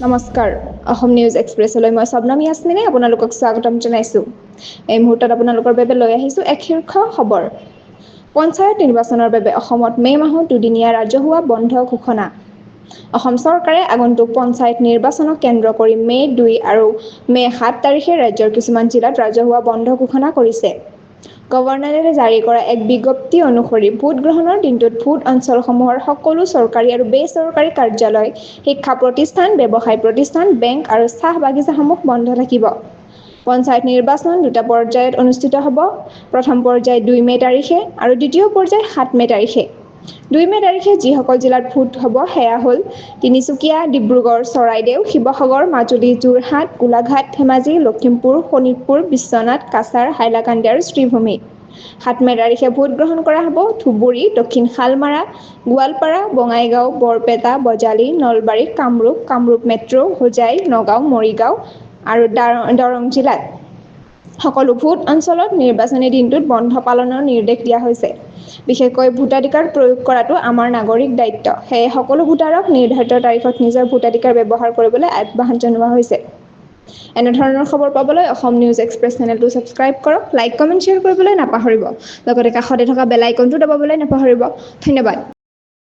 নমস্কাৰ অসম নিউজ এক্সপ্ৰেছলৈ মই শবনম ইয়াসমিনে আপোনালোকক স্বাগতম জনাইছোঁ। এই মুহূৰ্তত আপোনালোকৰ বাবে লৈ আহিছোঁ এক শীৰ্ষ খবৰ। পঞ্চায়ত নিৰ্বাচনৰ বাবে অসমত মে' মাহত দুদিনীয়া ৰাজহুৱা বন্ধ ঘোষণা। অসম চৰকাৰে আগন্তুক পঞ্চায়ত নিৰ্বাচনক কেন্দ্ৰ কৰি মে' 2 আৰু মে' 7 তাৰিখে ৰাজ্যৰ কিছুমান জিলাত ৰাজহুৱা বন্ধ ঘোষণা কৰিছে। গভৰ্ণৰে জাৰি কৰা এক বিজ্ঞপ্তি অনুসৰি ভোট গ্ৰহণৰ দিনটোত ভোট অঞ্চলসমূহৰ সকলো চৰকাৰী আৰু বেচৰকাৰী কাৰ্যালয়, শিক্ষা প্ৰতিষ্ঠান, ব্যৱসায় প্ৰতিষ্ঠান, বেংক আৰু চাহ বাগিচাসমূহ বন্ধ থাকিব। পঞ্চায়ত নিৰ্বাচন দুটা পৰ্যায়ত অনুষ্ঠিত হ'ব। প্ৰথম পৰ্যায় 2 মে' তাৰিখে আৰু দ্বিতীয় পৰ্যায় 7 মে' তাৰিখে। 2 মে' তাৰিখে যিসকল জিলাত ভোট হ'ব সেয়া হ'ল তিনিচুকীয়া, ডিব্ৰুগড়, চৰাইদেউ, শিৱসাগৰ, মাজুলী, যোৰহাট, গোলাঘাট, ধেমাজি, লখিমপুৰ, শোণিতপুৰ, বিশ্বনাথ, কাছাৰ, হাইলাকান্দি আৰু শ্ৰীভূমি। 7 মে' তাৰিখে ভোট গ্ৰহণ কৰা হ'ব ধুবুৰী, দক্ষিণ শালমাৰা, গোৱালপাৰা, বঙাইগাঁও, বৰপেটা, বজালী, নলবাৰী, কামৰূপ, কামৰূপ মেট্ৰ', হোজাই, নগাঁও, মৰিগাঁও আৰু দৰং জিলাত। সকলো ভোট অঞ্চলত নিৰ্বাচনী দিনটোত বন্ধ পালনৰ নিৰ্দেশ দিয়া হৈছে। বিশেষকৈ ভোটাধিকাৰ প্ৰয়োগ কৰাটো আমাৰ নাগৰিক দায়িত্ব। সেয়ে সকলো ভোটাৰক নিৰ্ধাৰিত তাৰিখত নিজৰ ভোটাধিকাৰ ব্যৱহাৰ কৰিবলৈ আহ্বান জনোৱা হৈছে। এনেধৰণৰ খবৰ পাবলৈ অসম নিউজ এক্সপ্ৰেছ চেনেলটো ছাবস্ক্ৰাইব কৰক, লাইক, কমেণ্ট, শ্বেয়াৰ কৰিবলৈ নাপাহৰিব। লগতে কাষতে থকা বেল আইকনটো দবাবলৈ নাপাহৰিব। ধন্যবাদ।